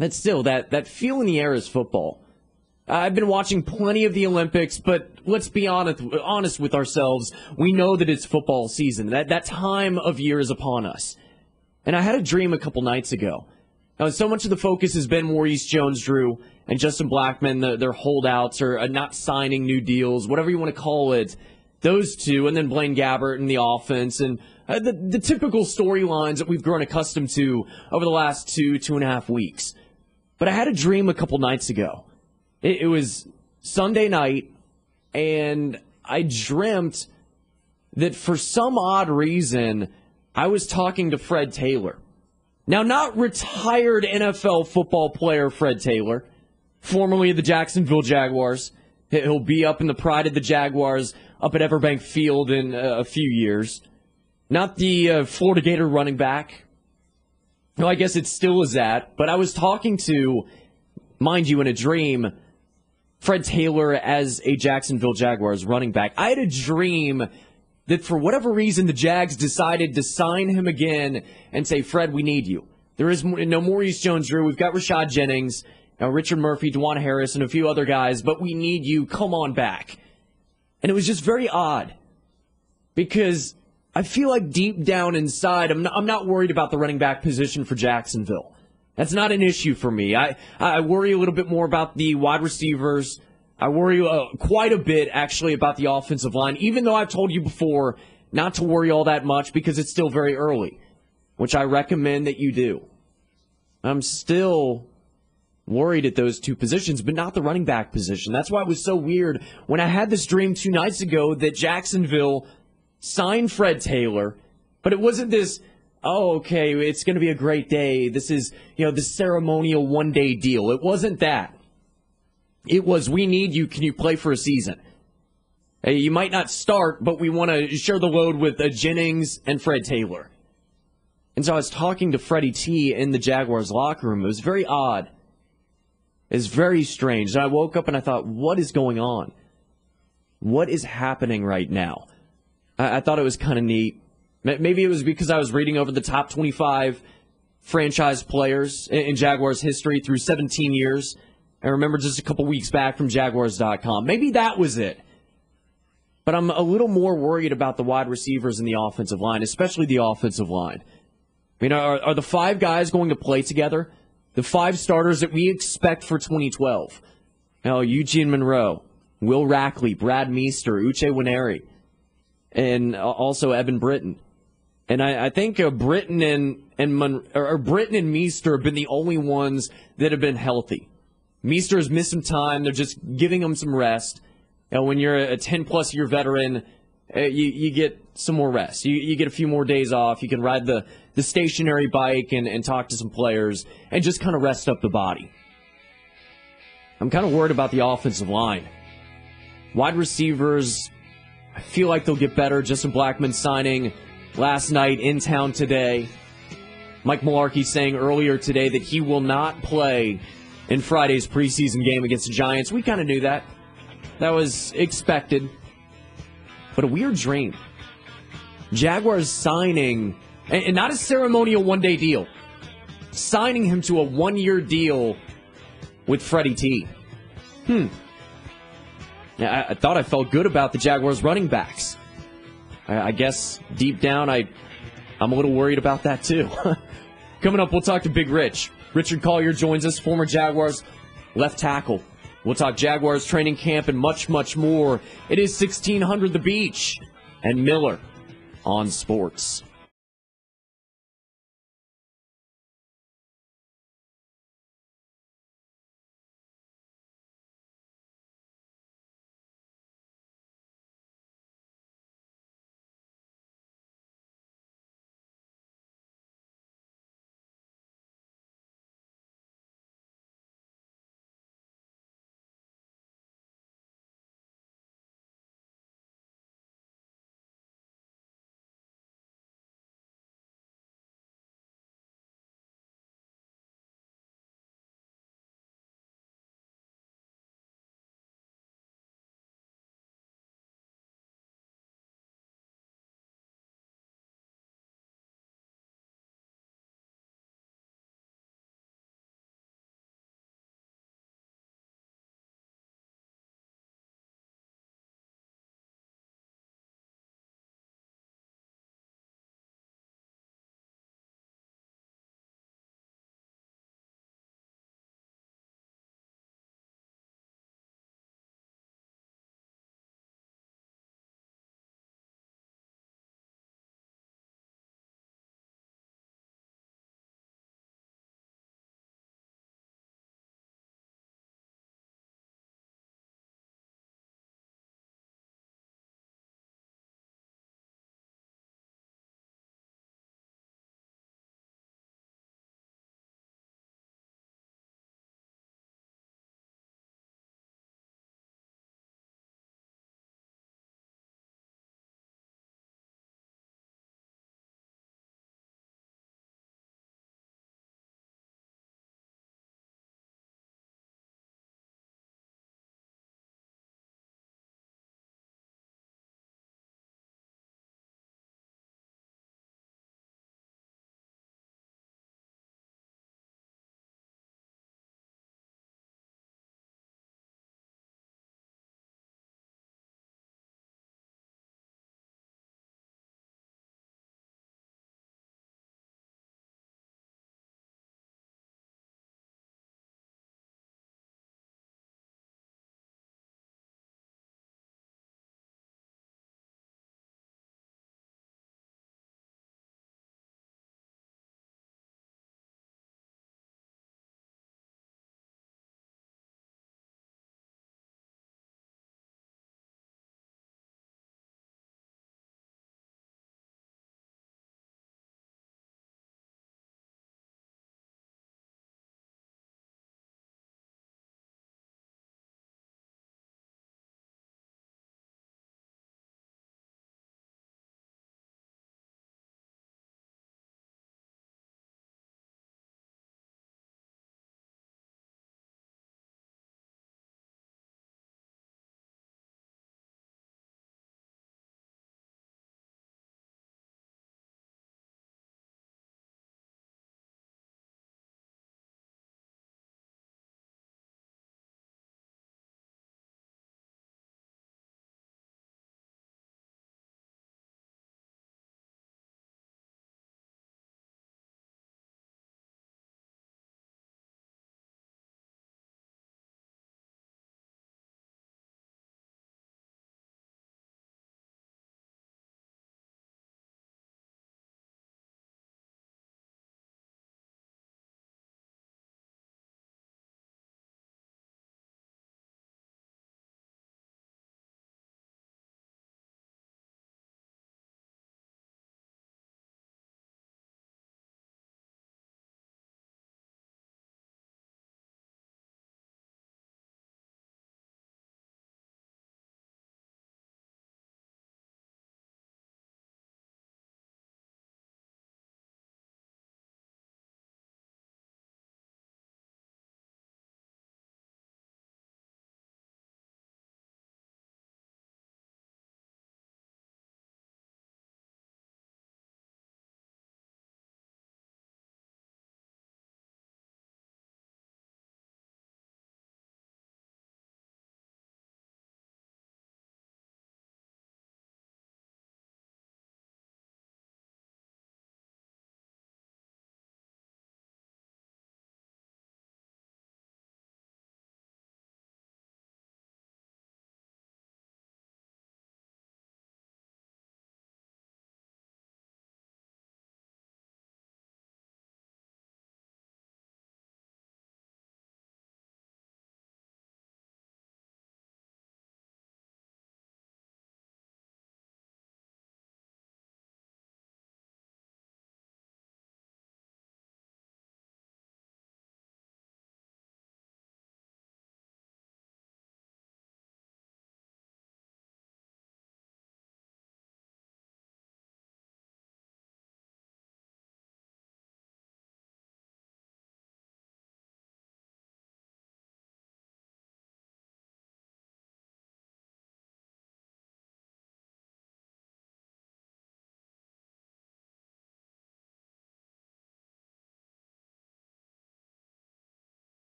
But still, that feel in the air is football. I've been watching plenty of the Olympics, but let's be honest with ourselves. We know that it's football season. That time of year is upon us. And I had a dream a couple nights ago. Now, so much of the focus has been Maurice Jones-Drew and Justin Blackman, their holdouts or not signing new deals, whatever you want to call it. Those two, and then Blaine Gabbert in the offense, and the typical storylines that we've grown accustomed to over the last 2.5 weeks. But I had a dream a couple nights ago. It was Sunday night, and I dreamt that for some odd reason, I was talking to Fred Taylor. Now, not retired NFL football player Fred Taylor, formerly of the Jacksonville Jaguars. He'll be up in the pride of the Jaguars up at Everbank Field in a few years. Not the Florida Gator running back. No, I guess it still is that. But I was talking to, mind you, in a dream, Fred Taylor as a Jacksonville Jaguars running back. I had a dream that for whatever reason the Jags decided to sign him again and say, Fred, we need you. There is no Maurice Jones-Drew. We've got Rashad Jennings, Richard Murphy, Dwan Harris, and a few other guys, but we need you. Come on back. And it was just very odd because I feel like deep down inside, I'm not worried about the running back position for Jacksonville. That's not an issue for me. I worry a little bit more about the wide receivers. I worry quite a bit, actually, about the offensive line, even though I've told you before not to worry all that much because it's still very early, which I recommend that you do. I'm still worried at those two positions, but not the running back position. That's why it was so weird when I had this dream 2 nights ago that Jacksonville signed Fred Taylor, but it wasn't this, oh, okay, it's going to be a great day. This is, the ceremonial one-day deal. It wasn't that. It was, we need you. Can you play for a season? Hey, you might not start, but we want to share the load with Jennings and Fred Taylor. And so I was talking to Freddie T in the Jaguars locker room. It was very odd. It was very strange. And I woke up and I thought, what is going on? What is happening right now? I thought it was kind of neat. Maybe it was because I was reading over the top 25 franchise players in Jaguars history through 17 years. I remember just a couple weeks back from Jaguars.com. Maybe that was it. But I'm a little more worried about the wide receivers and the offensive line, especially the offensive line. I mean, are the 5 guys going to play together? The 5 starters that we expect for 2012. Eugene Monroe, Will Rackley, Brad Meester, Uche Nwaneri, and also Evan Britton. And I think Britton and Meester have been the only ones that have been healthy. Meester has missed some time. They're just giving him some rest. When you're a 10-plus year veteran, you get some more rest. You get a few more days off. You can ride the stationary bike and talk to some players and just kind of rest up the body. I'm kind of worried about the offensive line. Wide receivers, I feel like they'll get better. Justin Blackman signing last night, in town today. Mike Mularkey saying earlier today that he will not play in Friday's preseason game against the Giants. We kind of knew that. That was expected. But a weird dream. Jaguars signing, and not a ceremonial one-day deal, signing him to a 1-year deal with Freddie T. I thought I felt good about the Jaguars running backs. I guess deep down I'm a little worried about that too. Coming up, we'll talk to Big Rich. Richard Collier joins us, former Jaguars left tackle. We'll talk Jaguars training camp and much, much more. It is 1600 The Beach and Miller on Sports.